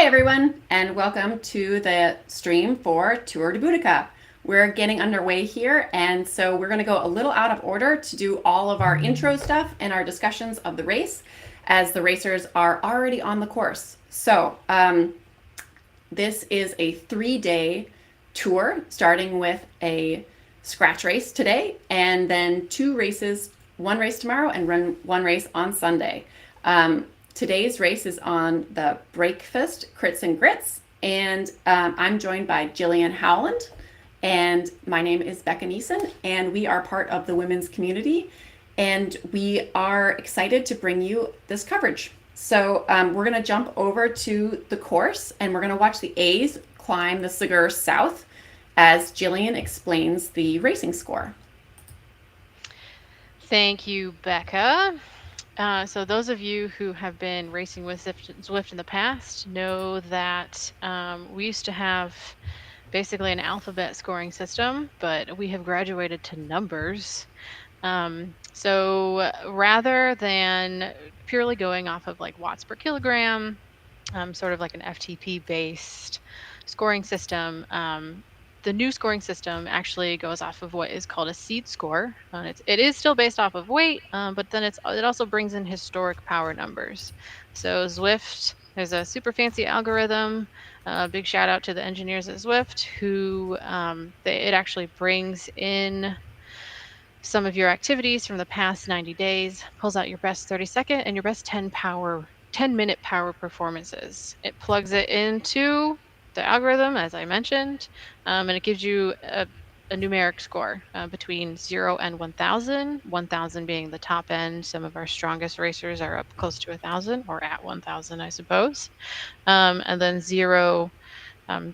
Hi everyone, and welcome to the stream for Tour de Boudicca. We're getting underway here, and so we're going to go a little out of order to do all of our intro stuff and our discussions of the race, as the racers are already on the course. So this is a 3-day tour, starting with a scratch race today, and then 2 races, 1 race tomorrow and 1 race on Sunday. Today's race is on the BRAEK-fast Crits and Grits, and I'm joined by Jillian Howland, and my name is Becca Neeson, and we are part of the women's community, and we are excited to bring you this coverage. So we're going to jump over to the course, and we're going to watch the A's climb the Segura South as Jillian explains the racing score. Thank you, Becca. So those of you who have been racing with Zwift in the past know that we used to have basically an alphabet scoring system, but we have graduated to numbers. So rather than purely going off of like watts per kilogram, sort of like an FTP-based scoring system, the new scoring system actually goes off of what is called a seed score. It is still based off of weight, but then it also brings in historic power numbers. So Zwift, there's a super fancy algorithm. Big shout out to the engineers at Zwift who it actually brings in some of your activities from the past 90 days, pulls out your best 30-second and your best 10-minute power performances. It plugs it into the algorithm, as I mentioned, and it gives you a numeric score between 0 and 1,000, 1,000 being the top end. Some of our strongest racers are up close to 1,000 or at 1,000, I suppose. And then 0,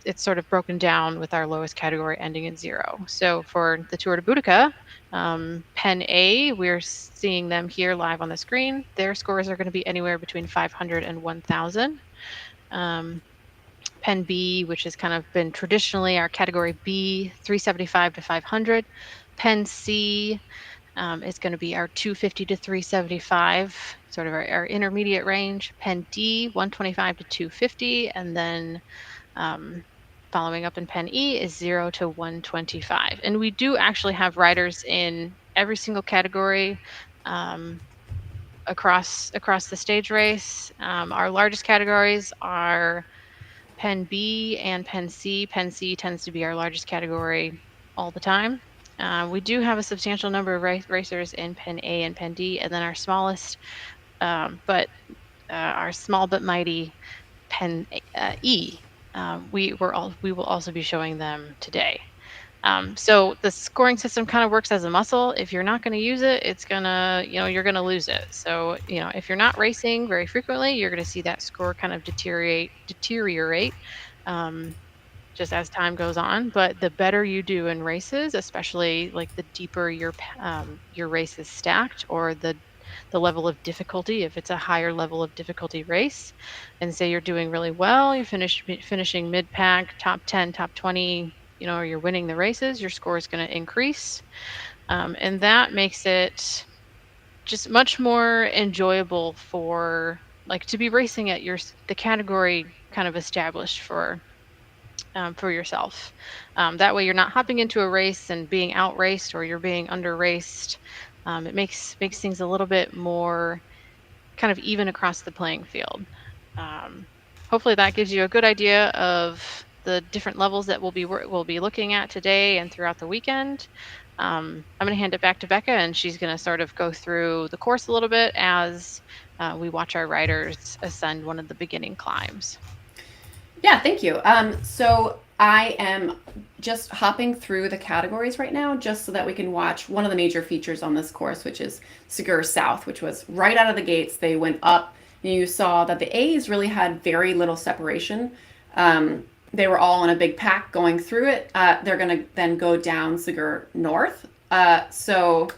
it's sort of broken down with our lowest category ending in 0. So for the Tour de Boudicca, Pen A, we're seeing them here live on the screen. Their scores are going to be anywhere between 500 and 1,000. Pen B, which has kind of been traditionally our category B, 375 to 500. Pen C is going to be our 250 to 375, sort of our intermediate range. Pen D, 125 to 250, and then following up in Pen E is 0 to 125. And we do actually have riders in every single category across the stage race. Our largest categories are Pen B and Pen C. Pen C tends to be our largest category all the time. We do have a substantial number of racers in Pen A and Pen D, and then our smallest, but our small but mighty Pen E. We will also be showing them today. So the scoring system kind of works as a muscle. If you're not going to use it, it's gonna, you're going to lose it. So, if you're not racing very frequently, you're going to see that score kind of deteriorate, just as time goes on. But the better you do in races, especially like the deeper your race is stacked, or the level of difficulty, if it's a higher level of difficulty race, and say you're doing really well, you're finishing mid-pack, top 10, top 20, or you're winning the races, your score is going to increase. And that makes it just much more enjoyable for to be racing at the category kind of established for yourself. That way you're not hopping into a race and being outraced, or you're being under-raced. It makes things a little bit more kind of even across the playing field. Hopefully that gives you a good idea of the different levels that we'll be looking at today and throughout the weekend. I'm going to hand it back to Becca, and she's going to sort of go through the course a little bit as we watch our riders ascend one of the beginning climbs. Yeah, thank you. So I am just hopping through the categories right now, just so that we can watch one of the major features on this course, which is Segura South, which was right out of the gates. They went up, and you saw that the A's really had very little separation. They were all in a big pack going through it. They're going to then go down Segura North. So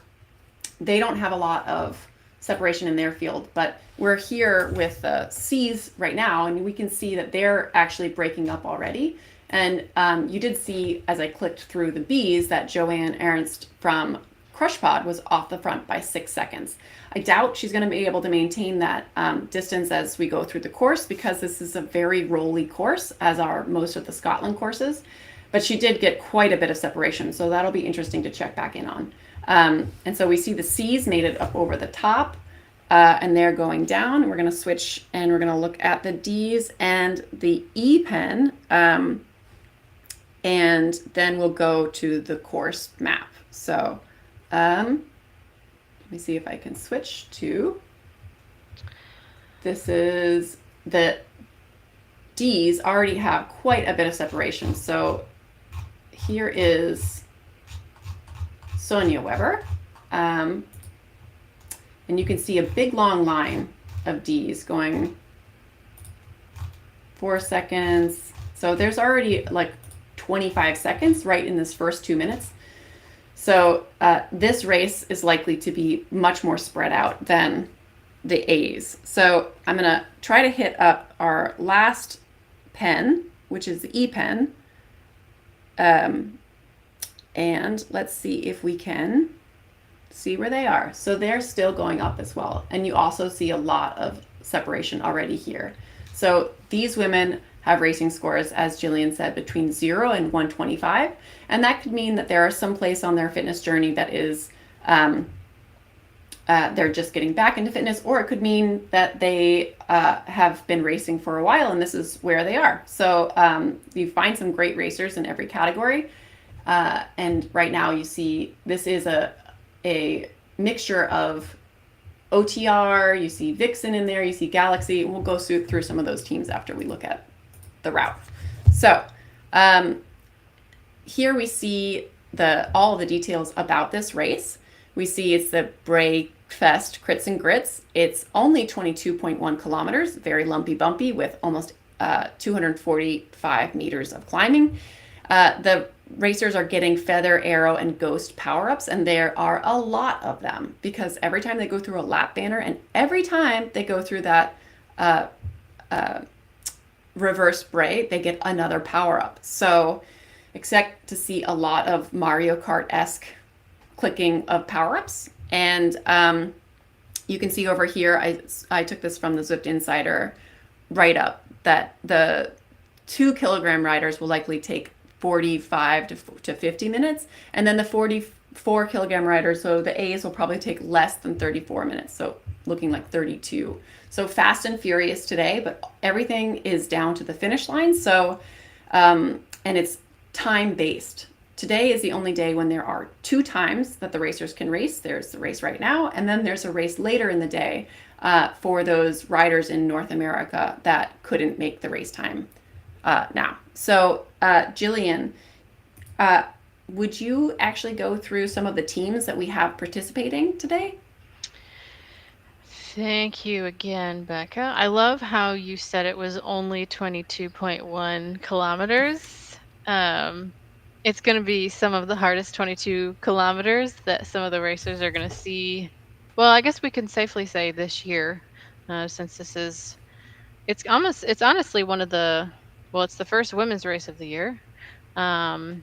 they don't have a lot of separation in their field, but we're here with the C's right now, and we can see that they're actually breaking up already. And you did see, as I clicked through the B's, that Joanne Ernst from Crush Pod was off the front by 6 seconds. I doubt she's going to be able to maintain that distance as we go through the course because this is a very rolly course, as are most of the Scotland courses. But she did get quite a bit of separation, so that'll be interesting to check back in on. And so we see the C's made it up over the top, and they're going down. We're going to switch and we're going to look at the D's and the E pen, and then we'll go to the course map. So let me see if I can switch to, this is the D's already have quite a bit of separation. So here is Sonia Weber. And you can see a big long line of D's going 4 seconds. So there's already like 25 seconds right in this first 2 minutes. So this race is likely to be much more spread out than the A's. So I'm going to try to hit up our last pen, which is the E pen. And let's see if we can see where they are. So they're still going up as well. And you also see a lot of separation already here. So these women have racing scores, as Jillian said, between 0 and 125. And that could mean that there are some place on their fitness journey that is, they're just getting back into fitness, or it could mean that they have been racing for a while and this is where they are. So you find some great racers in every category. And right now you see this is a mixture of OTR, you see Vixen in there, you see Galaxy. We'll go through some of those teams after we look at the route. So here we see all of the details about this race. We see it's the BRAEK-fast Crits and Grits. It's only 22.1 kilometers, very lumpy bumpy with almost 245 meters of climbing. The racers are getting Feather, Arrow, and Ghost power-ups, and there are a lot of them because every time they go through a lap banner and every time they go through that reverse bray, they get another power-up. So expect to see a lot of Mario Kart-esque clicking of power-ups. And you can see over here, I took this from the Zwift Insider write-up, that the 2 kilogram riders will likely take 45 to 50 minutes, and then the 44 kilogram riders, so the A's will probably take less than 34 minutes, so looking like 32. So fast and furious today, but everything is down to the finish line. So and it's time based. Today is the only day when there are 2 times that the racers can race. There's the race right now, and then there's a race later in the day for those riders in North America that couldn't make the race time now. So Jillian, would you actually go through some of the teams that we have participating today? Thank you again, Becca. I love how you said it was only 22.1 kilometers. It's going to be some of the hardest 22 kilometers that some of the racers are going to see. Well, I guess we can safely say this year, since it's honestly one of the, well, it's the first women's race of the year. And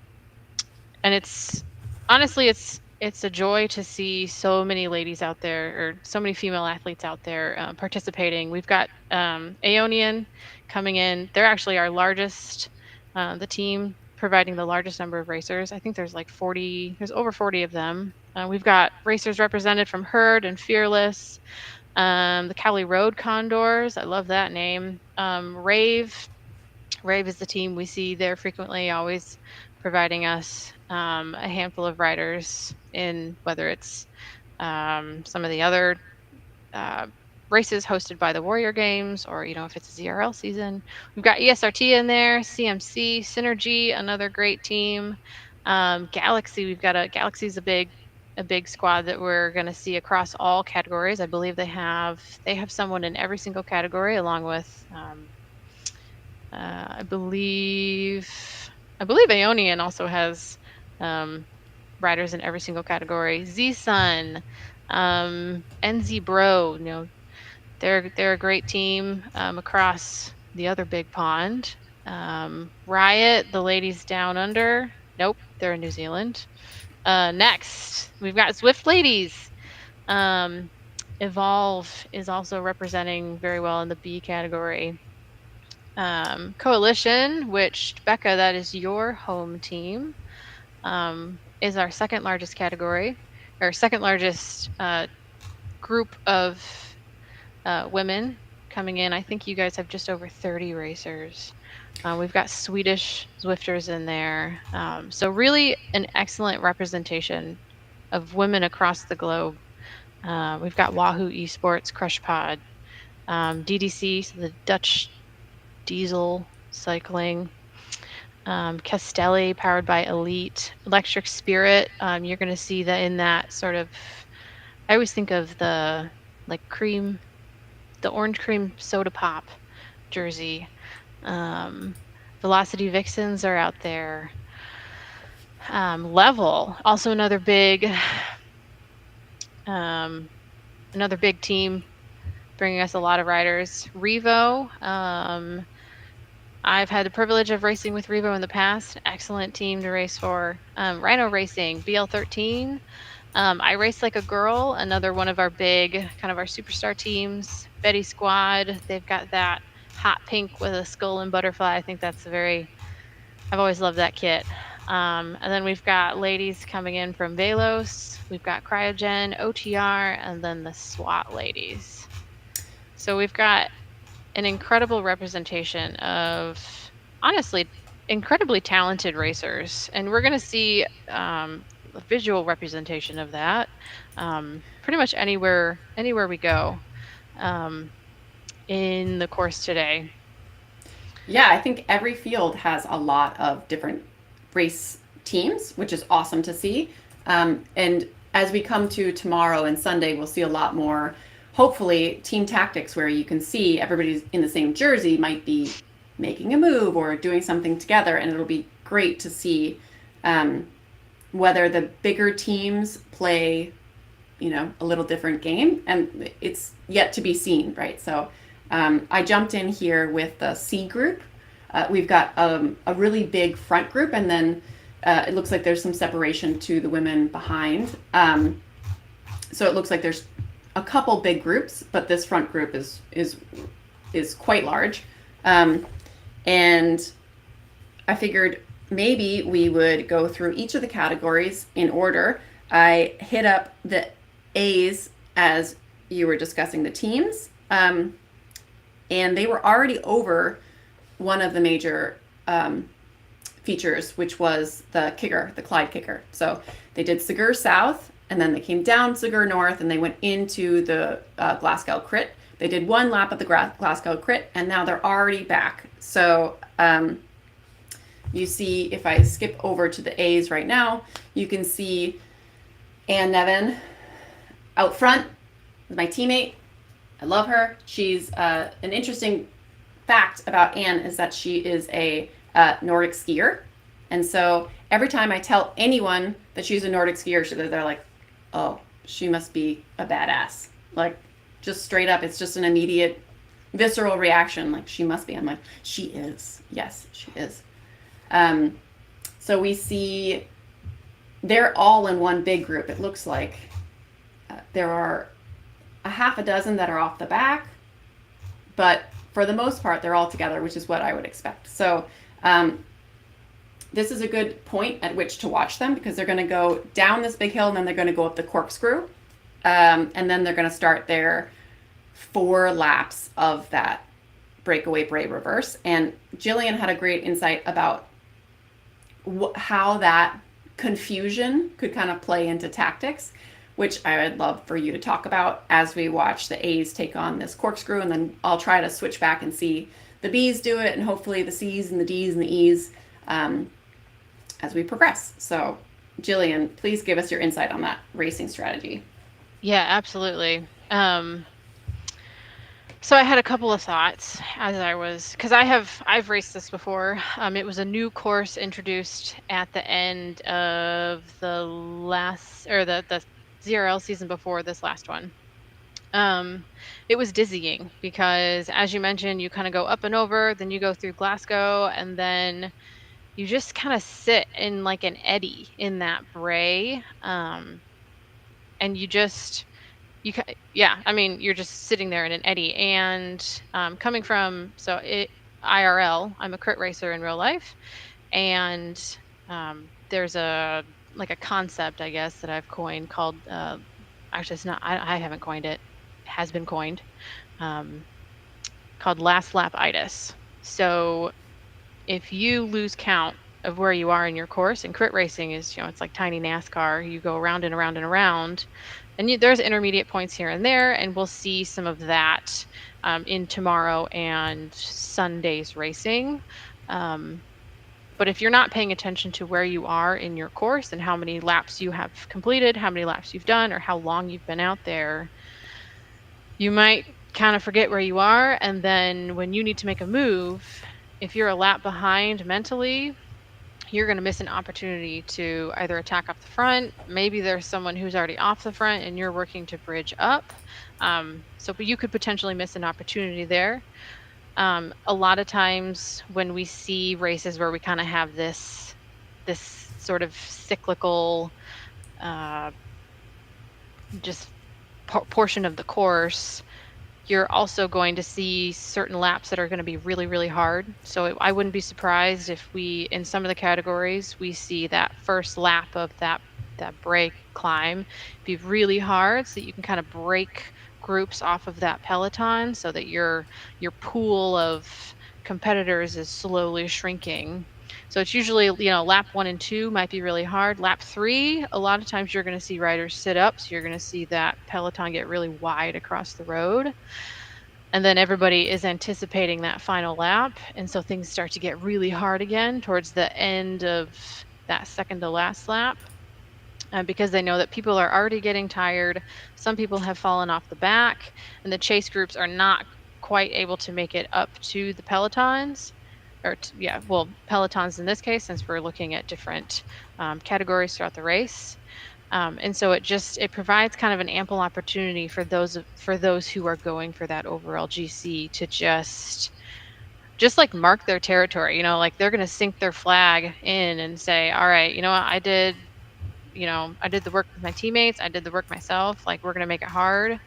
it's honestly, it's a joy to see so many ladies out there, or so many female athletes out there participating. We've got Aeonian coming in. They're actually our largest, the team providing the largest number of racers. I think there's like 40, there's over 40 of them. We've got racers represented from Herd and Fearless, the Cowley Road Condors. I love that name. Rave is the team we see there frequently, always providing us a handful of riders in whether it's some of the other races hosted by the Warrior Games, or if it's a ZRL season. We've got ESRT in there, CMC, Synergy, another great team. Galaxy, Galaxy's a big squad that we're going to see across all categories. I believe they have someone in every single category, along with I believe Aeonian also has riders in every single category. Z-Sun, NZ Bro, they're a great team across the other big pond. Riot, the ladies down under, nope, they're in New Zealand. Next, we've got Zwift ladies. Um, Evolve is also representing very well in the B category. Coalition, which Becca, that is your home team, is our second largest category, or second largest group of women coming in. I think you guys have just over 30 racers. We've got Swedish Zwifters in there. So really an excellent representation of women across the globe. We've got Wahoo Esports, Crush Pod, DDC, so the Dutch Diesel Cycling, Castelli, powered by Elite, Electric Spirit. You're going to see that in that sort of, I always think of the like cream, the orange cream soda pop jersey. Um, Velocity Vixens are out there. Level, also another big team, bringing us a lot of riders. Revo, I've had the privilege of racing with Revo in the past. Excellent team to race for. Rhino Racing, BL13. I Race Like a Girl, another one of our big, kind of our superstar teams. Betty Squad, they've got that hot pink with a skull and butterfly. I think that's I've always loved that kit. And then we've got ladies coming in from Velos. We've got Cryogen, OTR, and then the SWAT ladies. So we've got an incredible representation of, honestly, incredibly talented racers. And we're going to see a visual representation of that pretty much anywhere we go in the course today. Yeah, I think every field has a lot of different race teams, which is awesome to see. And as we come to tomorrow and Sunday, we'll see a lot more, hopefully, team tactics where you can see everybody's in the same jersey might be making a move or doing something together. And it'll be great to see whether the bigger teams play, a little different game. And it's yet to be seen, right? So I jumped in here with the C group. We've got a really big front group, and then it looks like there's some separation to the women behind. So it looks like there's a couple big groups, but this front group is quite large. And I figured maybe we would go through each of the categories in order. I hit up the A's as you were discussing the teams. And they were already over one of the major features, which was the kicker, the Clyde kicker. So they did Segur South, and then they came down Segur North, and they went into the Glasgow Crit. They did one lap of the Glasgow Crit, and now they're already back. So you see, if I skip over to the A's right now, you can see Ann Nevin out front with my teammate. I love her. She's an interesting fact about Anne is that she is a Nordic skier. And so every time I tell anyone that she's a Nordic skier, they're like, oh, she must be a badass. Like, just straight up, it's just an immediate visceral reaction. Like, she must be. I'm like, she is. Yes, she is. So we see they're all in one big group. It looks like there are a half a dozen that are off the back, but for the most part, they're all together, which is what I would expect. So this is a good point at which to watch them because they're going to go down this big hill and then they're going to go up the corkscrew. And then they're going to start their 4 laps of that breakaway Bray reverse. And Jillian had a great insight about how that confusion could kind of play into tactics, which I would love for you to talk about as we watch the A's take on this corkscrew. And then I'll try to switch back and see the B's do it and hopefully the C's and the D's and the E's as we progress. So Jillian, please give us your insight on that racing strategy. Yeah, absolutely. So I had a couple of thoughts as because I've raced this before. It was a new course introduced at the end of the ZRL season before this last one. It was dizzying because, as you mentioned, you kind of go up and over, then you go through Glasgow, and then you just kind of sit in like an eddy in that brae, and yeah, I mean, you're just sitting there in an eddy. And coming from IRL, I'm a crit racer in real life, and there's a concept, I guess, that I've coined called, actually it's not, I haven't coined it, it has been coined, um, called last lap itis. So if you lose count of where you are in your course, and crit racing is, it's like tiny NASCAR, you go around and around and around, and there's intermediate points here and there, and we'll see some of that in tomorrow and Sunday's racing. Um, but if you're not paying attention to where you are in your course and how many laps you have completed, how many laps you've done, or how long you've been out there, you might kind of forget where you are. And then when you need to make a move, if you're a lap behind mentally, you're going to miss an opportunity to either attack off the front. Maybe there's someone who's already off the front and you're working to bridge up. But you could potentially miss an opportunity there. A lot of times when we see races where we kind of have this sort of cyclical, uh, just portion of the course, you're also going to see certain laps that are going to be really, really hard. So I wouldn't be surprised if in some of the categories, we see that first lap of that break climb be really hard, so that you can kind of break groups off of that peloton, so that your pool of competitors is slowly shrinking. So it's usually, lap 1 and 2 might be really hard. Lap 3, a lot of times you're going to see riders sit up. So you're going to see that peloton get really wide across the road. And then everybody is anticipating that final lap. And so things start to get really hard again towards the end of that second to last lap. Because they know that people are already getting tired. Some people have fallen off the back, and the chase groups are not quite able to make it up to the pelotons. Pelotons in this case, since we're looking at different categories throughout the race. And so it provides kind of an ample opportunity for those who are going for that overall GC to just like mark their territory. Like they're going to sink their flag in and say, all right, you know what, I did the work with my teammates, I did the work myself, like we're going to make it hard,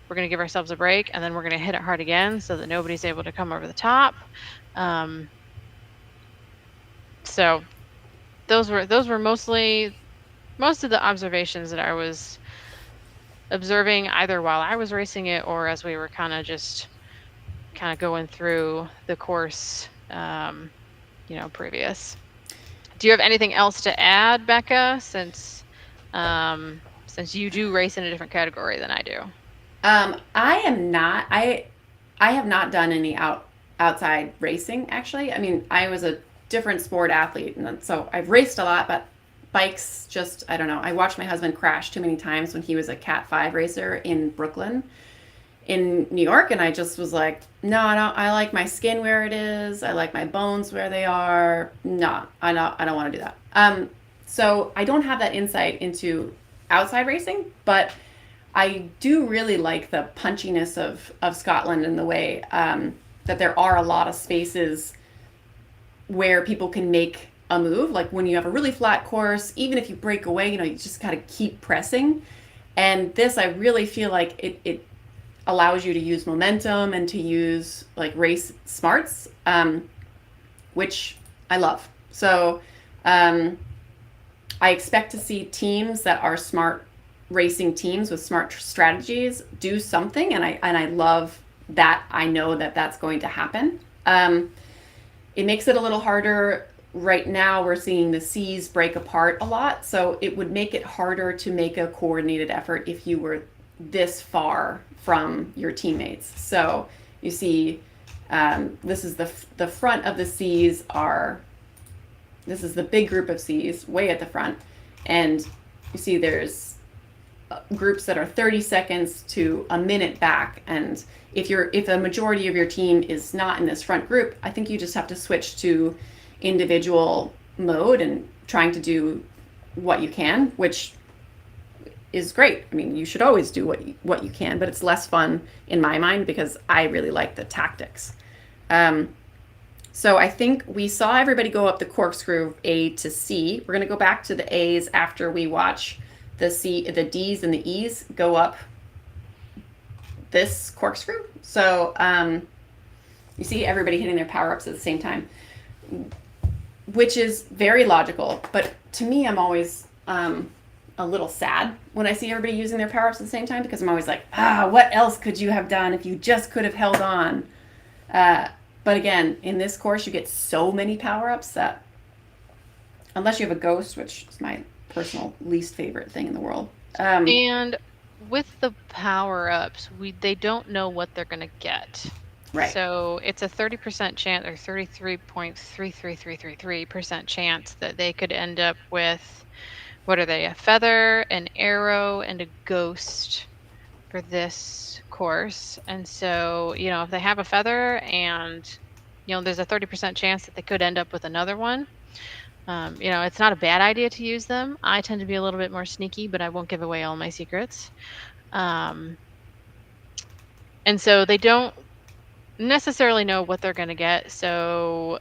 we're going to give ourselves a break, and then we're going to hit it hard again so that nobody's able to come over the top. So those were most of the observations that I was observing, either while I was racing it or as we were kind of going through the course, previous. Do you have anything else to add, Becca, since you do race in a different category than I do? I am not. I have not done any outside racing, actually. I mean, I was a different sport athlete, and so I've raced a lot, but bikes, just, I don't know. I watched my husband crash too many times when he was a Cat 5 racer in Brooklyn in New York, and I just was like, no, I like my skin where it is. I like my bones where they are. No, I don't want to do that. So I don't have that insight into outside racing, but I do really like the punchiness of Scotland, and the way that there are a lot of spaces where people can make a move. Like when you have a really flat course, even if you break away, you just got to keep pressing. And this, I really feel like it allows you to use momentum and to use like race smarts, which I love. So I expect to see teams that are smart racing teams with smart strategies do something, and I love that. I know that that's going to happen. It makes it a little harder. Right now we're seeing the seas break apart a lot, so it would make it harder to make a coordinated effort if you were this far from your teammates. So you see, this is the front of the seas this is the big group of seas way at the front, and you see there's groups that are 30 seconds to a minute back. And if a majority of your team is not in this front group, I think you just have to switch to individual mode and trying to do what you can, which is great. I mean, you should always do what you can, but it's less fun in my mind because I really like the tactics. So I think we saw everybody go up the corkscrew A to C. We're going to go back to the A's after we watch the D's and the E's go up this corkscrew. So you see everybody hitting their power ups at the same time, which is very logical. But to me, I'm always a little sad when I see everybody using their power ups at the same time, because I'm always like, what else could you have done if you just could have held on? But again, in this course, you get so many power ups that, unless you have a ghost, which is my personal least favorite thing in the world. And with the power-ups, they don't know what they're going to get. Right. So it's a 30% chance, or 33.33333% chance that they could end up with, what are they, a feather, an arrow, and a ghost for this course. And so, if they have a feather and, there's a 30% chance that they could end up with another one. It's not a bad idea to use them. I tend to be a little bit more sneaky, but I won't give away all my secrets. And so they don't necessarily know what they're going to get. So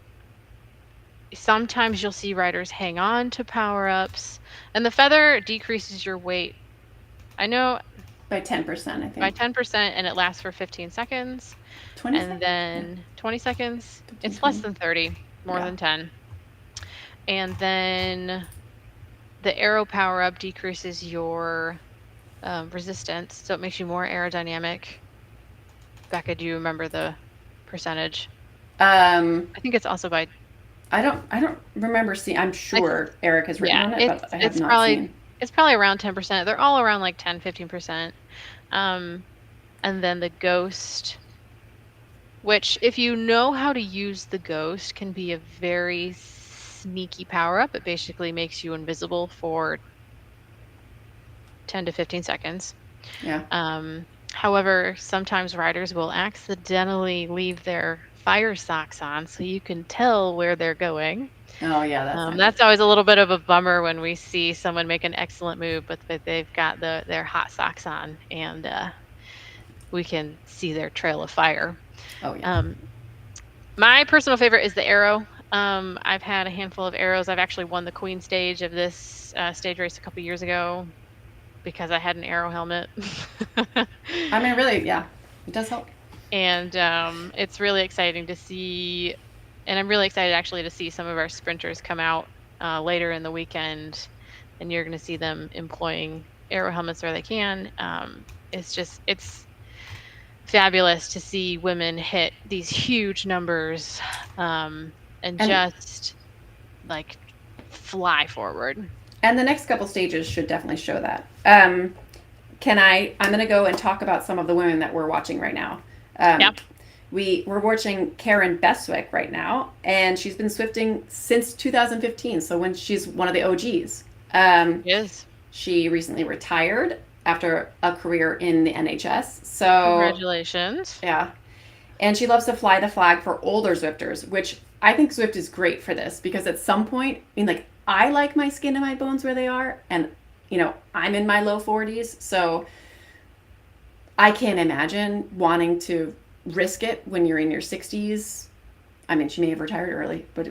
sometimes you'll see riders hang on to power-ups, and the feather decreases your weight. I know by 10%, I think. By 10%, and it lasts for 15 seconds. 20 and seconds? then 20 seconds. 15, It's 20. less than 30, more than 10. And then the arrow power-up decreases your resistance, so it makes you more aerodynamic. Becca, do you remember the percentage? I think it's also by... I don't remember seeing. I'm sure Eric has written on it, but I have not seen. It's probably around 10%. They're all around like 10, 15%. And then the ghost, which, if you know how to use the ghost, can be a very sneaky power-up. It basically makes you invisible for 10 to 15 seconds. Yeah. However, sometimes riders will accidentally leave their fire socks on, so you can tell where they're going. Oh yeah, that's always a little bit of a bummer when we see someone make an excellent move, but they've got their hot socks on, and we can see their trail of fire. Oh yeah. My personal favorite is the arrow. I've had a handful of arrows. I've actually won the Queen stage of this stage race a couple years ago because I had an arrow helmet. I mean, really, yeah, it does help. And it's really exciting to see, and I'm really excited actually to see some of our sprinters come out later in the weekend, and you're going to see them employing arrow helmets where they can. It's fabulous to see women hit these huge numbers and just like fly forward. And the next couple stages should definitely show that. I'm going to go and talk about some of the women that we're watching right now. We're watching Karen Beswick right now, and she's been Swifting since 2015. So when she's one of the OGs. Yes. She recently retired after a career in the NHS. So congratulations. Yeah. And she loves to fly the flag for older Zwifters, which I think Zwift is great for this, because at some point, I like my skin and my bones where they are, and I'm in my low 40s, so I can't imagine wanting to risk it when you're in your 60s. I mean, she may have retired early, but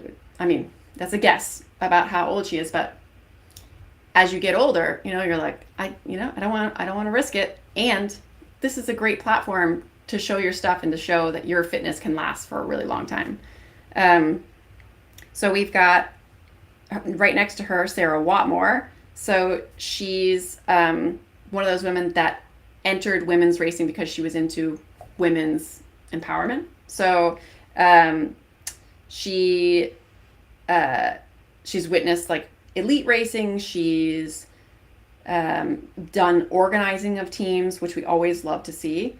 that's a guess about how old she is. But as you get older, you're like, I don't want to risk it. And this is a great platform to show your stuff and to show that your fitness can last for a really long time. So we've got right next to her, Sarah Watmore. So she's one of those women that entered women's racing because she was into women's empowerment. So she's witnessed like elite racing. She's done organizing of teams, which we always love to see.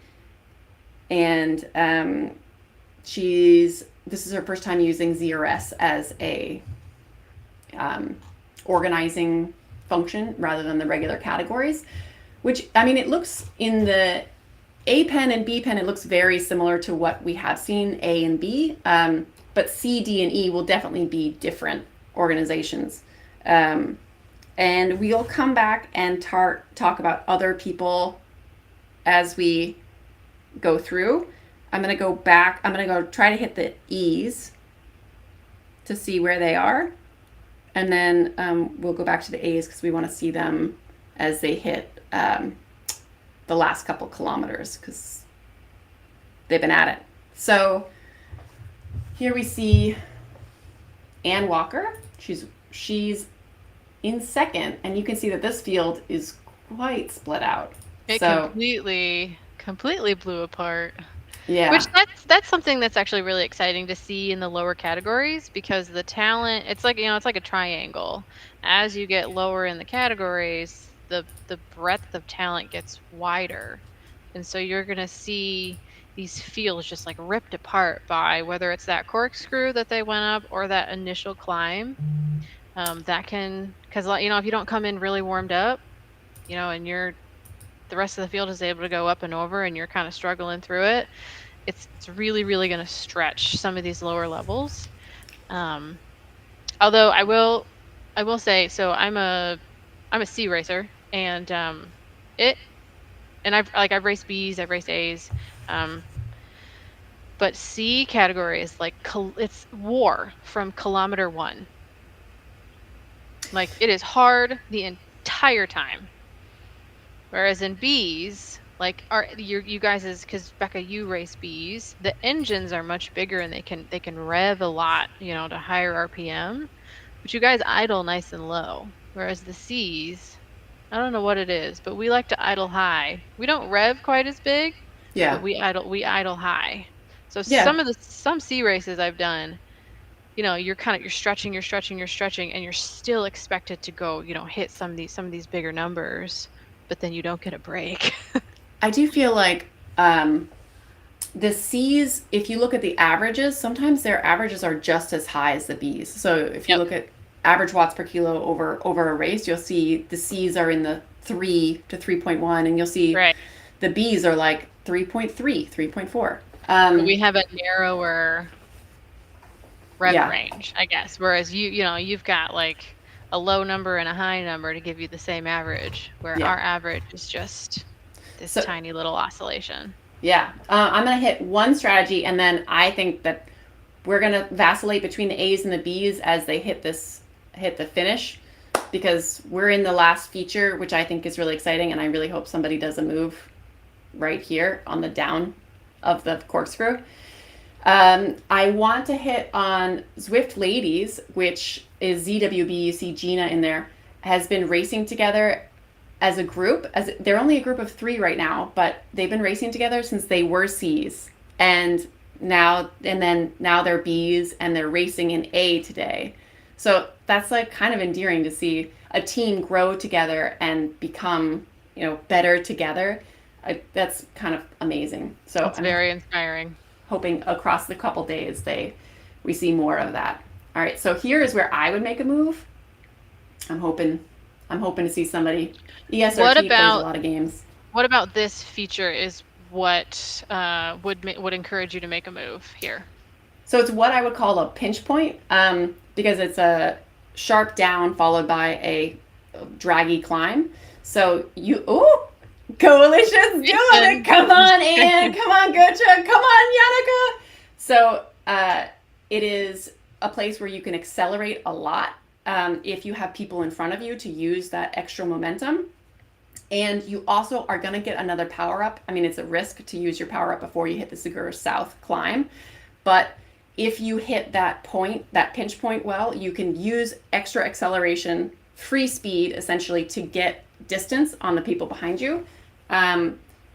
And this is her first time using ZRS as a organizing function rather than the regular categories, which, it looks in the A pen and B pen, it looks very similar to what we have seen A and B, but C, D, and E will definitely be different organizations. And we'll come back and talk about other people as we go through. I'm going to go try to hit the E's to see where they are. And then we'll go back to the A's because we want to see them as they hit the last couple kilometers because they've been at it. So here we see Ann Walker. She's in second, and you can see that this field is quite split out. It So completely blew apart. yeah, Which that's something that's actually really exciting to see in the lower categories, because the talent, it's like, it's like a triangle. As you get lower in the categories, the breadth of talent gets wider. And so you're going to see these fields just like ripped apart by whether it's that corkscrew that they went up or that initial climb. That can, because if you don't come in really warmed up, and the rest of the field is able to go up and over and you're kind of struggling through it, it's really, really going to stretch some of these lower levels. Although I will say, so I'm a C racer, and I've raced B's, I've raced A's, but C category is like it's war from kilometer 1. Like, it is hard the entire time. Whereas in B's, like you guys, because Becca, you race B's, the engines are much bigger and they can rev a lot, to higher RPM, but you guys idle nice and low. Whereas the C's, I don't know what it is, but we like to idle high. We don't rev quite as big, but we idle high. So some C races I've done, you're stretching, and you're still expected to go, hit some of these bigger numbers, but then you don't get a break. I do feel like the C's, if you look at the averages, sometimes their averages are just as high as the B's. So if you look at average watts per kilo over a race, you'll see the C's are in the 3 to 3.1, and you'll see the B's are like 3.3, 3.4. We have a narrower rev range, I guess. Whereas you've got like a low number and a high number to give you the same average, where our average is just this tiny little oscillation. Yeah. I'm going to hit one strategy, and then I think that we're going to vacillate between the A's and the B's as they hit the finish, because we're in the last feature, which I think is really exciting, and I really hope somebody does a move right here on the down of the corkscrew. I want to hit on Zwift Ladies, which is ZWB. You see Gina in there, has been racing together as a group. They're only a group of 3 right now, but they've been racing together since they were C's, and now they're B's, and they're racing in A today. So that's like kind of endearing to see a team grow together and become, better together. That's kind of amazing. So it's very inspiring. Hoping across the couple days we see more of that. All right, so here is where I would make a move. I'm hoping to see somebody. ESRT plays a lot of games. What about this feature is what would encourage you to make a move here? So it's what I would call a pinch point, because it's a sharp down followed by a draggy climb. So Coalition's doing it. Come on, Ann. Come on, Gutcha. Come on, Yannicka. So it is a place where you can accelerate a lot if you have people in front of you to use that extra momentum. And you also are going to get another power up. I mean, it's a risk to use your power up before you hit the Segura South climb. But if you hit that pinch point well, you can use extra acceleration, free speed, essentially, to get distance on the people behind you.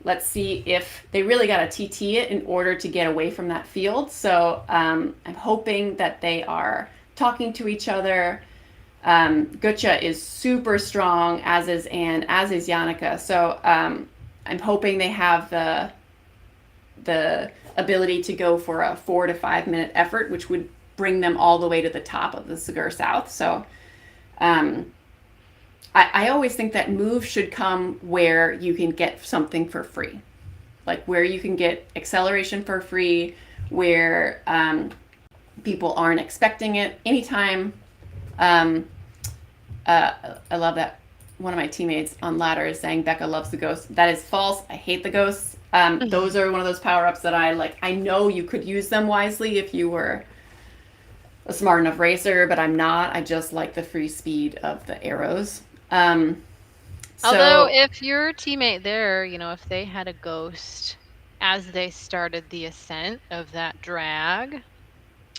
Let's see if they really got to TT it in order to get away from that field. So I'm hoping that they are talking to each other. Gutcha is super strong, as is Ann, as is Yannicka. So I'm hoping they have the ability to go for a 4 to 5 minute effort, which would bring them all the way to the top of the Segura South. So I always think that moves should come where you can get something for free, like where you can get acceleration for free, where people aren't expecting it. Anytime, I love that one of my teammates on ladder is saying Becca loves the ghosts. That is false. I hate the ghosts. Those are one of those power-ups that I like. I know you could use them wisely if you were a smart enough racer, but I'm not. I just like the free speed of the arrows. Although So if your teammate there, if they had a ghost as they started the ascent of that drag,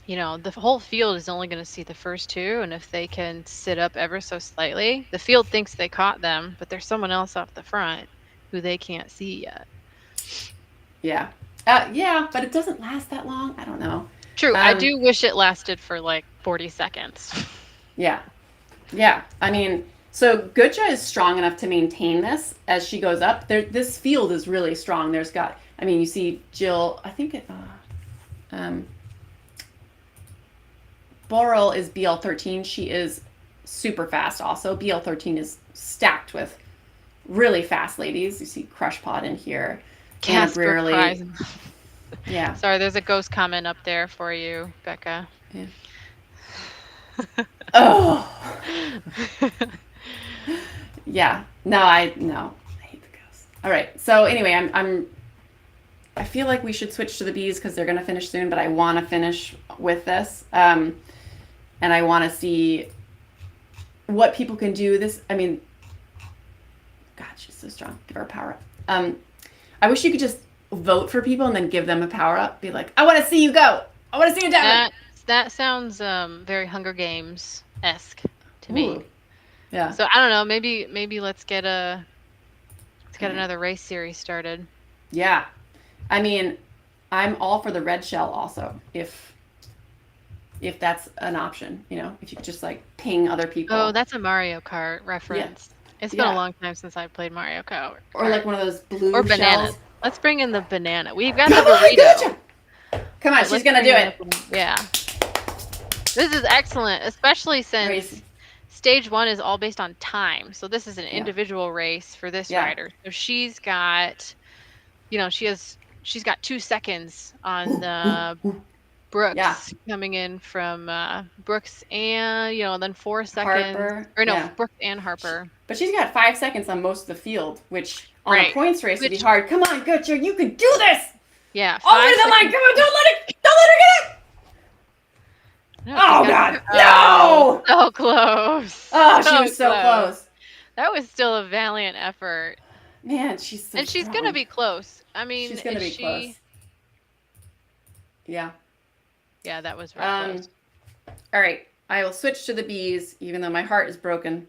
the whole field is only going to see the first two. And if they can sit up ever so slightly, the field thinks they caught them, but there's someone else off the front who they can't see yet. yeah, yeah, but it doesn't last that long. I don't know. True. I Um, do wish it lasted for like 40 seconds. yeah, yeah. I mean, so Gutja is strong enough to maintain this as she goes up. There, this field is really strong. There's got. I mean, you see Jill. I think it. Um, Boral is BL13. She is super fast. Also, BL13 is stacked with really fast ladies. You see Crush Pod in here. Anna Casper cries. Brearley. Yeah. Sorry, there's a ghost comment up there for you, Becca. Yeah. Oh. Yeah. No, I hate the ghosts. All right. So anyway, I feel like we should switch to the bees because they're gonna finish soon, but I want to finish with this, and I want to see what people can do. This, I mean, God, she's so strong. Give her a power up. I wish you could just vote for people and then give them a power up. Be like, I want to see you go. I want to see you down. That sounds very Hunger Games-esque to me. Ooh. Yeah. So I don't know. Maybe let's get another race series started. Yeah. I mean, I'm all for the red shell also, if that's an option, if you could just like ping other people. Oh, that's a Mario Kart reference. Yeah. It's been a long time since I played Mario Kart. Or like one of those blue or bananas. Shells. Let's bring in the banana. We've got the burrito. Come on, she's gonna do it. Yeah. This is excellent, especially since stage 1 is all based on time. So this is an individual race for this rider. So she's got, she's got 2 seconds on the Brooks coming in from Brooks and, then 4 seconds. Harper. Or no, Brooks and Harper. But she's got 5 seconds on most of the field, which on a points race would be hard. Come on, Gutcher, you can do this! Yeah. All the way to the line. Come on, don't let her get it! No, oh, God. No! So close. Oh, she was so close. That was still a valiant effort. Man, she's so And she's going to be close. I mean, she's going to be close. Yeah. Yeah, that was very close. All right. I will switch to the bees, even though my heart is broken.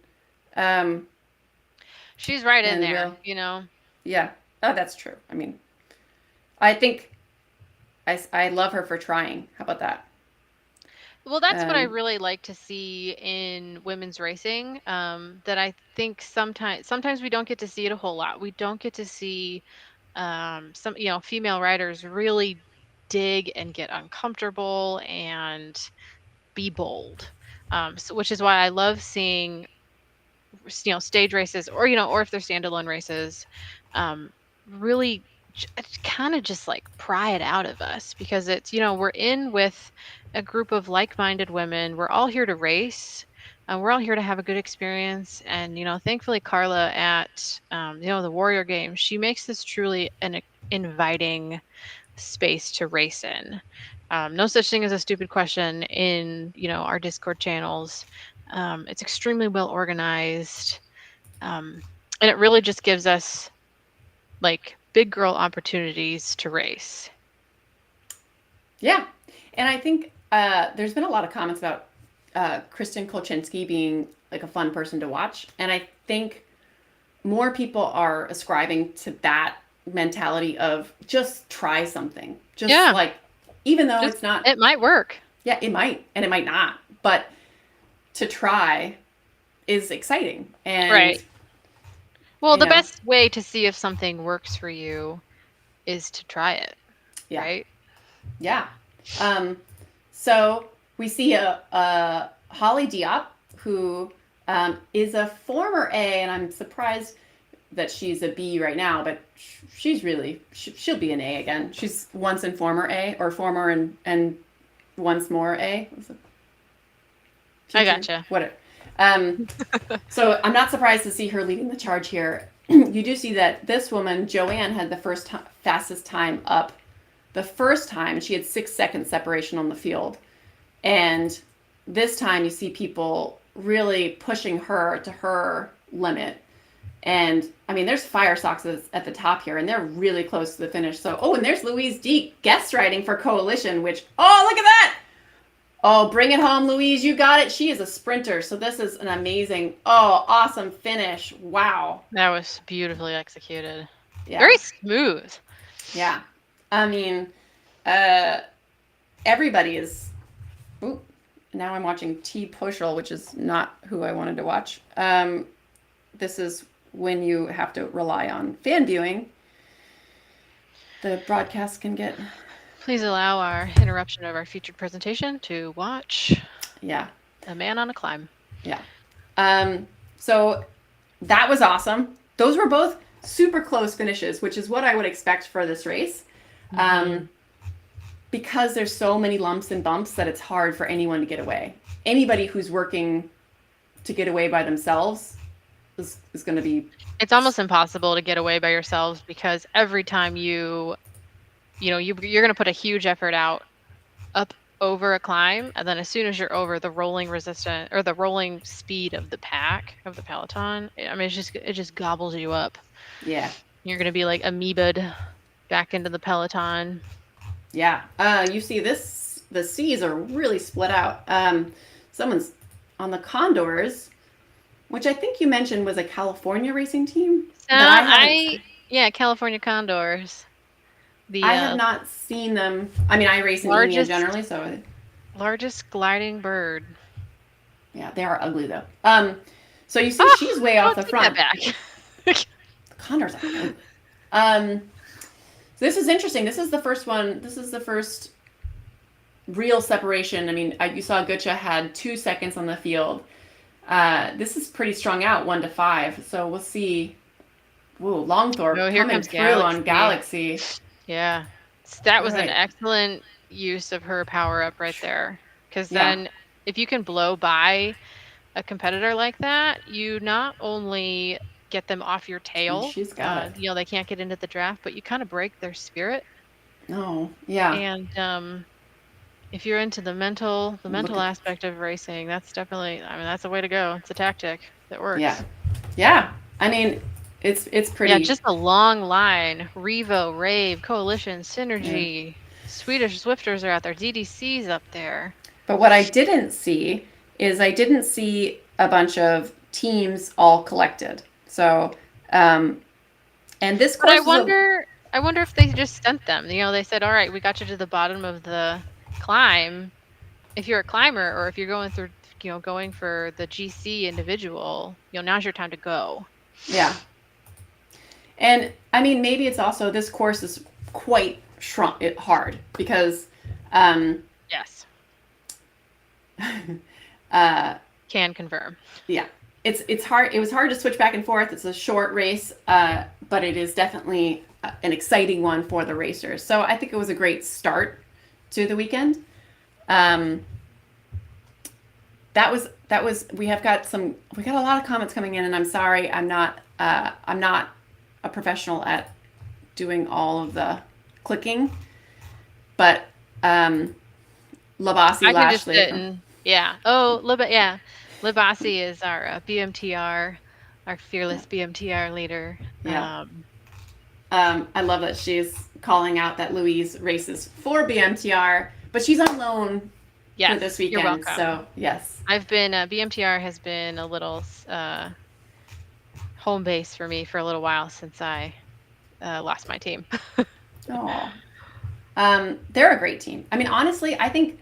She's right in there, Yeah. Oh, that's true. I mean, I think I love her for trying. How about that? Well, that's what I really like to see in women's racing. That I think sometimes we don't get to see it a whole lot. We don't get to see some female riders really dig and get uncomfortable and be bold. Which is why I love seeing stage races or if they're standalone races, really kind of just like pry it out of us, because it's we're in with a group of like-minded women. We're all here to race, and we're all here to have a good experience. And thankfully Carla at the Warrior Games, she makes this truly an inviting space to race in. No such thing as a stupid question in our Discord channels. It's extremely well organized, and it really just gives us like big girl opportunities to race. Yeah, and I think there's been a lot of comments about Kristen Kolchinski being like a fun person to watch, and I think more people are ascribing to that mentality of just try something, like even though it's not, it might work. Yeah, it might, and it might not, but to try is exciting. And well, the best way to see if something works for you is to try it. Yeah. Right? Yeah. So we see a Holly Diop, who is a former A, and I'm surprised that she's a B right now, but she's really, she'll be an A again. She's once and former A, or former and once more A. I gotcha. Whatever. So I'm not surprised to see her leading the charge here. You do see that this woman, Joanne, had the fastest time up. The first time she had 6 seconds separation on the field. And this time you see people really pushing her to her limit. And I mean, there's Fire Soxes at the top here, and they're really close to the finish. So, oh, and there's Louise Deek guest riding for Coalition, which, oh, look at that! Oh, bring it home, Louise. You got it. She is a sprinter. So this is an amazing, oh, awesome finish. Wow. That was beautifully executed. Yeah. Very smooth. Yeah. I mean, everybody is. Ooh, now I'm watching T. Pushel, which is not who I wanted to watch. This is when you have to rely on fan viewing. The broadcast can get. Please allow our interruption of our featured presentation to watch Yeah. A Man on a Climb. Yeah. So that was awesome. Those were both super close finishes, which is what I would expect for this race. Because there's so many lumps and bumps that it's hard for anyone to get away. Anybody who's working to get away by themselves is going to be... It's almost impossible to get away by yourselves, because every time you're going to put a huge effort out up over a climb, and then as soon as you're over, the rolling resistance or the rolling speed of the pack of the peloton, I mean, it just gobbles you up. Yeah. You're going to be like amoebaed back into the peloton. Yeah. You see this, the C's are really split out. Someone's on the Condors, which I think you mentioned was a California racing team. Yeah, California Condors. I have not seen them. I mean, I race in India generally, so... Largest gliding bird. Yeah, they are ugly, though. So you see she's way off the front. That back. The Condors are ugly. So this is interesting. This is the first one. This is the first real separation. I mean, you saw Gucha had 2 seconds on the field. This is pretty strung out, 1 to 5. So we'll see. Whoa, Longthorpe coming through on Galaxy. Yeah, that was an excellent use of her power up right there. Because then if you can blow by a competitor like that, you not only get them off your tail, she's got it. They can't get into the draft, but you kind of break their spirit. Oh, yeah. And if you're into the mental aspect of racing, that's definitely, that's the way to go. It's a tactic that works. Yeah. I mean, it's pretty. Yeah, just a long line. Revo, Rave, Coalition, Synergy. Yeah. Swedish Zwifters are out there. DDC's up there. But what I didn't see is I didn't see a bunch of teams all collected. So, and this course. But I wonder if they just sent them. They said, "All right, we got you to the bottom of the climb. If you're a climber, or if you're going through, going for the GC individual, now's your time to go." Yeah. And I mean, maybe it's also, this course is quite hard because, yes. Can confirm. Yeah. It's hard. It was hard to switch back and forth. It's a short race, but it is definitely an exciting one for the racers. So I think it was a great start to the weekend. We got a lot of comments coming in, and I'm sorry, I'm not a professional at doing all of the clicking, but Labasi Lashley. Labasi is our BMTR, our fearless BMTR leader. Yeah. I love that she's calling out that Louise races for BMTR, but she's on loan for this weekend. You're welcome. So yes, I've been BMTR has been a little home base for me for a little while since I lost my team. Oh, they're a great team. I mean, honestly, I think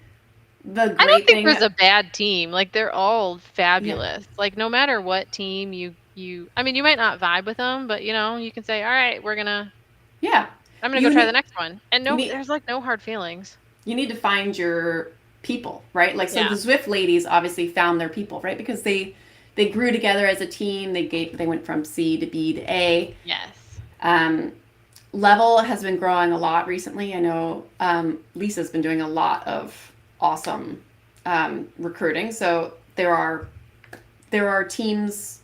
I don't think there's a bad team. Like, they're all fabulous. Yeah. Like, no matter what team you might not vibe with them, but you can say, all right, I'm gonna go try the next one. And there's like no hard feelings. You need to find your people, right? Like, so the Zwift ladies obviously found their people, right? Because they grew together as a team. They went from C to B to A. Yes. Level has been growing a lot recently. I know Lisa's been doing a lot of awesome recruiting. So there are teams,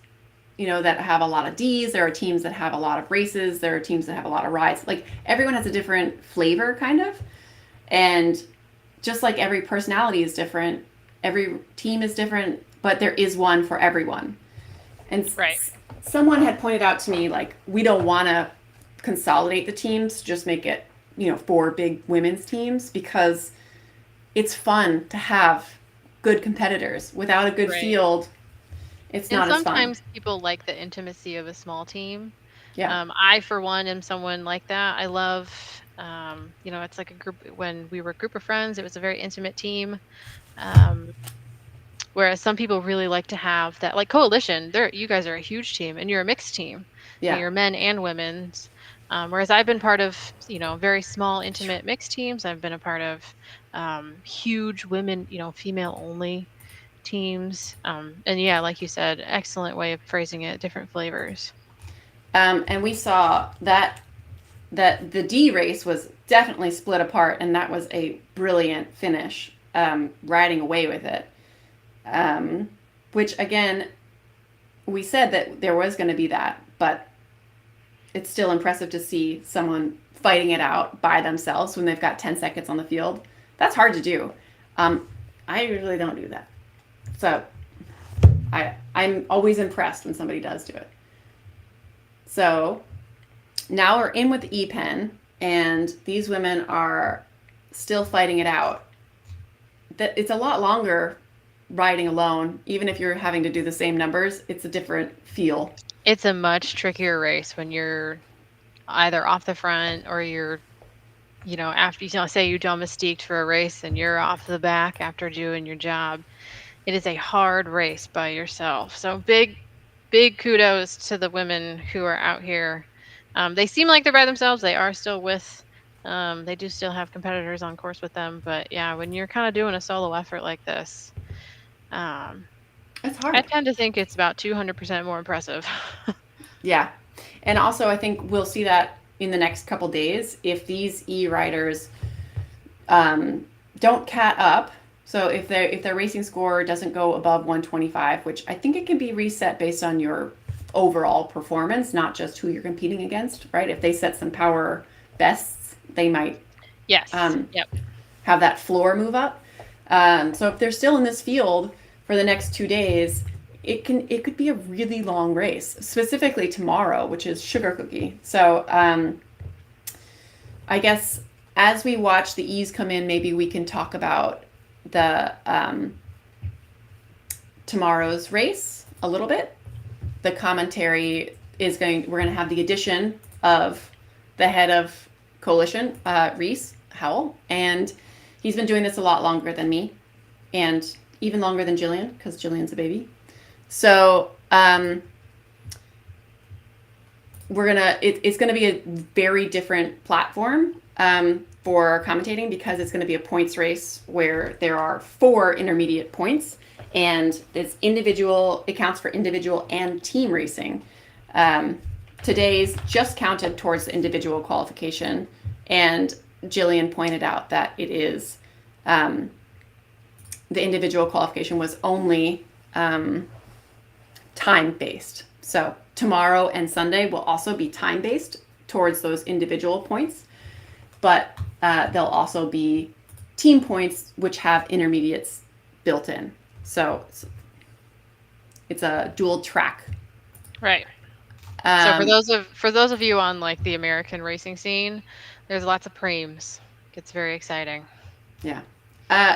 that have a lot of Ds. There are teams that have a lot of races. There are teams that have a lot of rides. Like, everyone has a different flavor, kind of. And just like every personality is different, every team is different, but there is one for everyone. And Right. someone had pointed out to me, like, we don't want to consolidate the teams, just make it, 4 big women's teams, because it's fun to have good competitors. Without a good Right. field, it's And not as fun. sometimes people like the intimacy of a small team. Yeah. I, for one, am someone like that. I love, it's like a group. When we were a group of friends, it was a very intimate team. Um, Whereas some people really like to have that, like coalition. You guys are a huge team, and you're a mixed team. Yeah. You're men and women's. Whereas I've been part of, very small, intimate, mixed teams. I've been a part of huge women, female only teams. And yeah, like you said, excellent way of phrasing it, different flavors. And we saw that the D race was definitely split apart, and that was a brilliant finish, riding away with it. Which again, we said that there was going to be that, but it's still impressive to see someone fighting it out by themselves when they've got 10 seconds on the field. That's hard to do. I usually don't do that. So I'm always impressed when somebody does do it. So now we're in with the E-Pen, and these women are still fighting it out. It's a lot longer riding alone. Even if you're having to do the same numbers, it's a different feel. It's a much trickier race when you're either off the front or you're, after, say you domestiqued for a race and you're off the back after doing your job. It is a hard race by yourself. So big kudos to the women who are out here. They seem like they're by themselves. They are still they do still have competitors on course with them. But yeah, when you're kind of doing a solo effort like this, It's I hard. tend to think it's about 200% more impressive. Yeah. And also, I think we'll see that in the next couple days if these riders don't cat up. So if their racing score doesn't go above 125, which I think it can be reset based on your overall performance, not just who you're competing against, right? If they set some power bests, they might Yes. Yep. have that floor move up. So if they're still in this field for the next 2 days, it could be a really long race, specifically tomorrow, which is Sugar Cookie. So I guess as we watch the E's come in, maybe we can talk about the tomorrow's race a little bit. The commentary we're going to have the addition of the head of Coalition, Reese Howell, and he's been doing this a lot longer than me, and even longer than Jillian, because Jillian's a baby. So it's gonna be a very different platform for commentating, because it's going to be a points race where there are 4 intermediate points, and it counts for individual and team racing. Today's just counted towards the individual qualification, and Jillian pointed out that it is the individual qualification was only time based. So tomorrow and Sunday will also be time based towards those individual points, but they'll also be team points which have intermediates built in. So it's a dual track. Right. So for those of you on like the American racing scene, there's lots of preems. It gets very exciting. Yeah.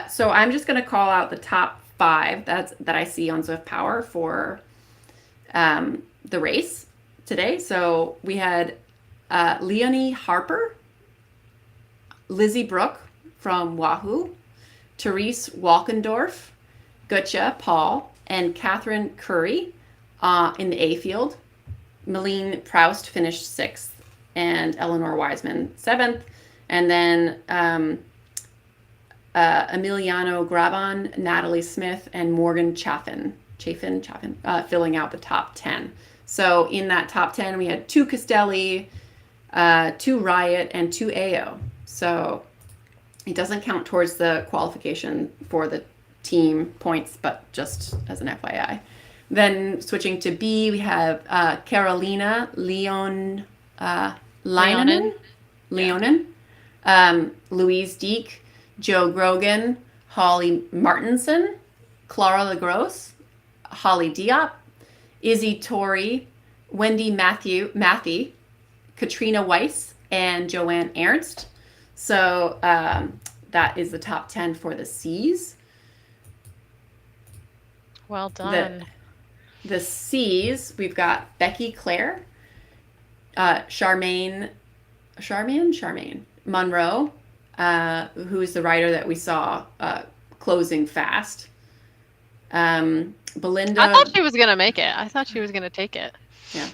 So I'm just going to call out the top 5 that I see on Zwift Power for the race today. So we had Leonie Harper, Lizzie Brook from Wahoo, Therese Walkendorf, Gutja Paul, and Catherine Curry in the A field. Malene Proust finished 6th, and Eleanor Wiseman 7th. And then Emiliano Graban, Natalie Smith, and Morgan Chaffin filling out the top 10. So in that top 10, we had 2 Castelli, 2 Riot, and 2 AO. So it doesn't count towards the qualification for the team points, but just as an FYI. Then switching to B, we have Carolina Leonen, Louise Deek, Joe Grogan, Holly Martinson, Clara LaGrosse, Holly Diop, Izzy Torrey, Wendy Matthey, Katrina Weiss, and Joanne Ernst. So that is the top 10 for the C's. Well The done. the C's, we've got Becky Claire, Charmaine Monroe, who is the writer that we saw closing fast. I thought Belinda, she was gonna make it. I thought she was gonna take it. yeah,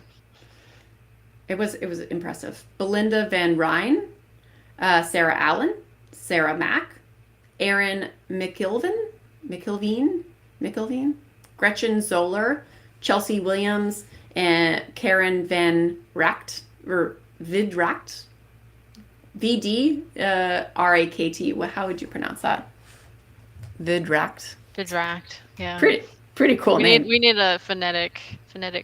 it was impressive. Belinda Van Ryn, Sarah Allen, Sarah Mack, Erin McIlveen, Gretchen Zoller, Chelsea Williams, and Karen Van Rakt, or Vidracht, VD How would you pronounce that? Vidracht. Distract. Yeah. Pretty cool name. We need a phonetic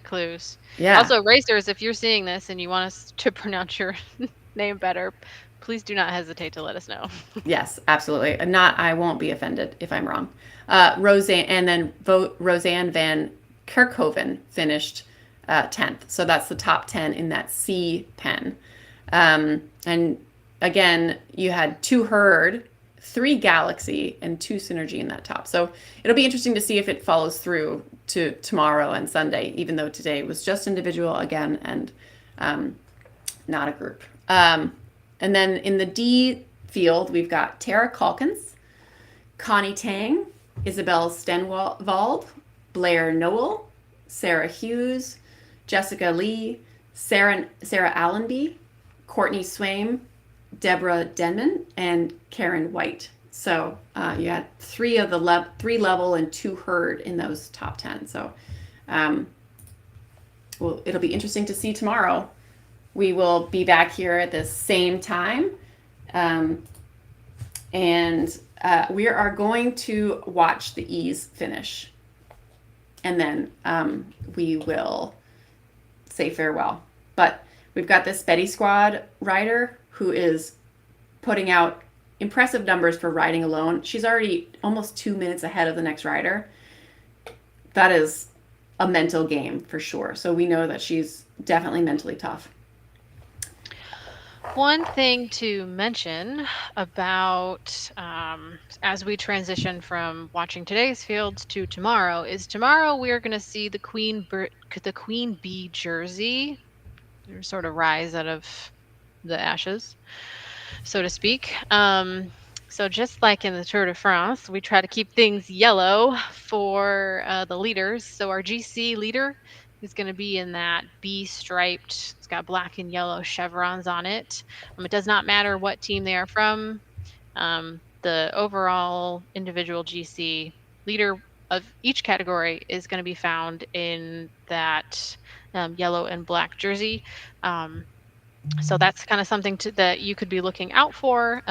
clues. Yeah. Also, racers, if you're seeing this and you want us to pronounce your name better, please do not hesitate to let us know. Yes, absolutely. I won't be offended if I'm wrong. Roseanne Van Kerkhoven finished 10th. So that's the top 10 in that C pen. And again, you had 2 Herd, 3 Galaxy, and 2 Synergy in that top. So it'll be interesting to see if it follows through to tomorrow and Sunday, even though today was just individual again and not a group. And then in the D field, we've got Tara Calkins, Connie Tang, Isabel Stenwald, Blair Noel, Sarah Hughes, Jessica Lee, Sarah Allenby, Courtney Swaim, Deborah Denman, and Karen White. So you had 3 level and 2 Herd in those top 10. So well, it'll be interesting to see tomorrow. We will be back here at the same time. And we are going to watch the E's finish. And then we will say farewell. But we've got this Betty Squad rider who is putting out impressive numbers for riding alone. She's already almost 2 minutes ahead of the next rider. That is a mental game for sure. So we know that she's definitely mentally tough. One thing to mention about as we transition from watching today's fields to tomorrow is tomorrow we are going to see the Queen Bee jersey sort of rise out of the ashes, so to speak. So just like in the Tour de France, we try to keep things yellow for the leaders. So our GC leader is going to be in that bee striped. It's got black and yellow chevrons on it. It does not matter what team they are from. The overall individual GC leader of each category is going to be found in that yellow and black jersey. So that's kind of something that you could be looking out for.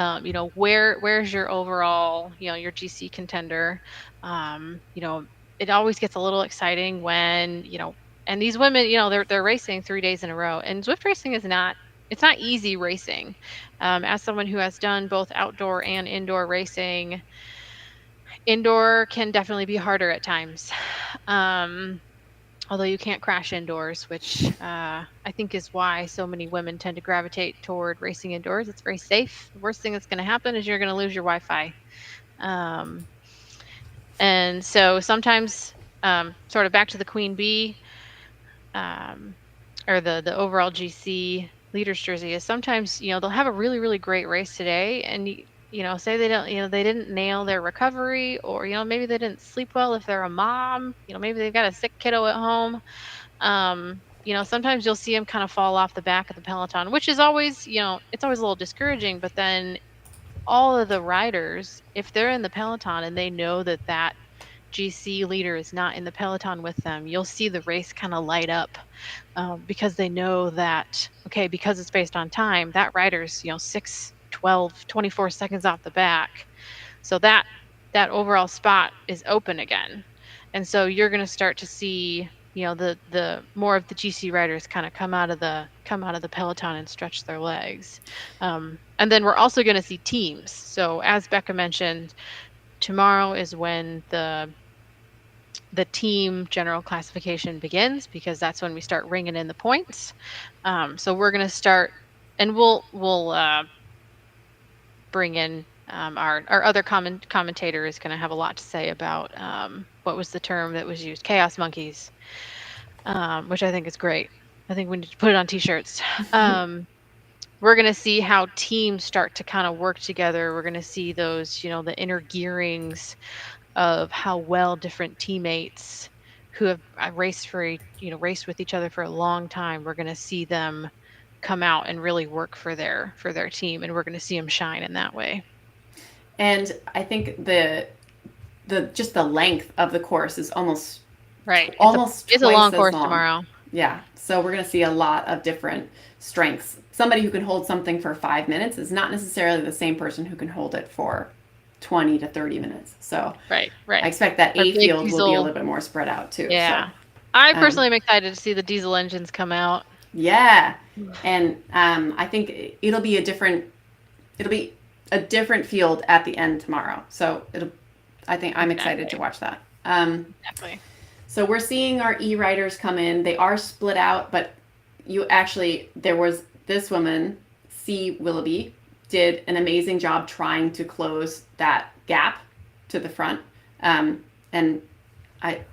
Where's your overall, your GC contender? It always gets a little exciting when, and these women, they're racing 3 days in a row. And Zwift racing it's not easy racing. As someone who has done both outdoor and indoor racing, indoor can definitely be harder at times. Although you can't crash indoors, which I think is why so many women tend to gravitate toward racing indoors. It's very safe. The worst thing that's going to happen is you're going to lose your Wi-Fi. And so sometimes, sort of back to the Queen Bee, or the overall GC leaders jersey, is sometimes, they'll have a really, really great race today, and say they don't, they didn't nail their recovery, or, maybe they didn't sleep well if they're a mom, maybe they've got a sick kiddo at home. Sometimes you'll see them kind of fall off the back of the peloton, which is always, it's always a little discouraging. But then all of the riders, if they're in the peloton and they know that GC leader is not in the peloton with them, you'll see the race kind of light up, because they know that, okay, because it's based on time, that rider's 6, 12, 24 seconds off the back, so that overall spot is open again. And so you're going to start to see the more of the GC riders kind of come out of the peloton and stretch their legs. And then we're also going to see teams. So as Becca mentioned, tomorrow is when the team general classification begins, because that's when we start ringing in the points. So we're going to start, and we'll bring in our other commentator is going to have a lot to say about what was the term that was used, chaos monkeys, which I think is great. I think we need to put it on t-shirts. We're going to see how teams start to kind of work together. We're going to see those, the inner gearings of how well different teammates who have raced with each other for a long time. We're going to see them come out and really work for their team, and we're going to see them shine in that way. And I think the just the length of the course is almost right. Almost it's a twice long as course long. tomorrow. Yeah. So we're going to see a lot of different strengths. Somebody who can hold something for 5 minutes is not necessarily the same person who can hold it for 20 to 30 minutes. So right. I expect that Our A big field will be a little bit more spread out too. Yeah. So I personally am excited to see the diesel engines come out. yeah. And I think it'll be a different field at the end tomorrow. So I think I'm excited to watch that. Exactly. So we're seeing our e-riders come in. They are split out, but there was this woman, C. Willoughby, did an amazing job trying to close that gap to the front. And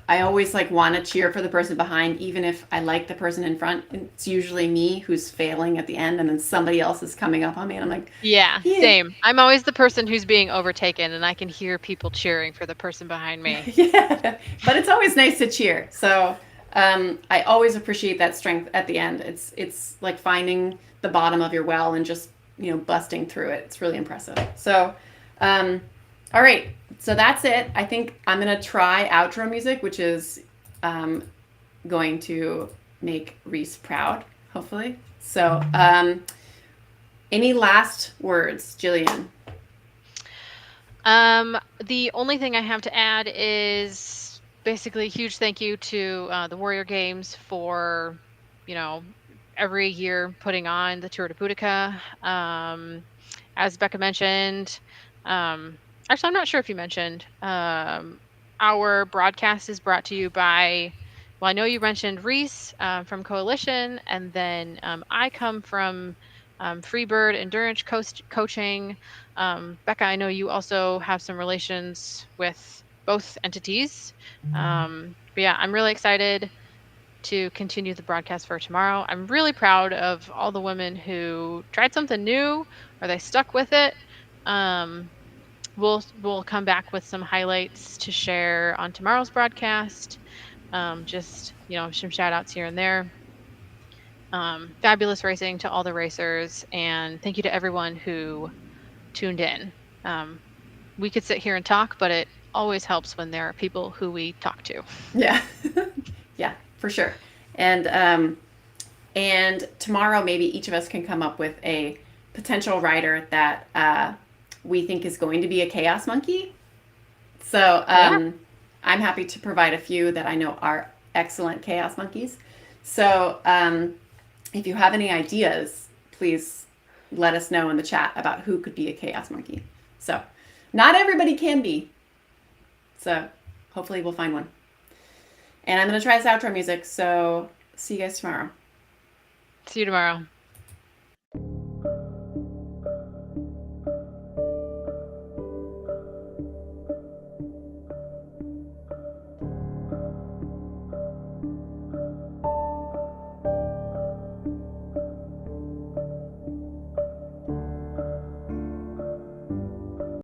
I always want to cheer for the person behind, even if I like the person in front. It's usually me who's failing at the end, and then somebody else is coming up on me, and I'm like, yeah, same. I'm always the person who's being overtaken, and I can hear people cheering for the person behind me. Yeah, but it's always nice to cheer. So I always appreciate that strength at the end. It's like finding the bottom of your well and just busting through it. It's really impressive. So all right, so that's it. I think I'm gonna try outro music, which is going to make Reese proud, hopefully. So any last words, Jillian? The only thing I have to add is basically a huge thank you to the Warrior Games for, every year putting on the Tour de Boudicca. As Becca mentioned, actually, I'm not sure if you mentioned, our broadcast is brought to you by, well, I know you mentioned Reese from Coalition, and then I come from Freebird Endurance Coaching. Becca, I know you also have some relations with both entities. But yeah, I'm really excited to continue the broadcast for tomorrow. I'm really proud of all the women who tried something new or they stuck with it. We'll come back with some highlights to share on tomorrow's broadcast. Just some shout outs here and there. Fabulous racing to all the racers, and thank you to everyone who tuned in. We could sit here and talk, but it always helps when there are people who we talk to. Yeah. Yeah, for sure. And tomorrow maybe each of us can come up with a potential rider that we think is going to be a chaos monkey. So I'm happy to provide a few that I know are excellent chaos monkeys. So if you have any ideas, please let us know in the chat about who could be a chaos monkey. So not everybody can be. So hopefully we'll find one. And I'm going to try this outro music. So see you guys tomorrow. See you tomorrow.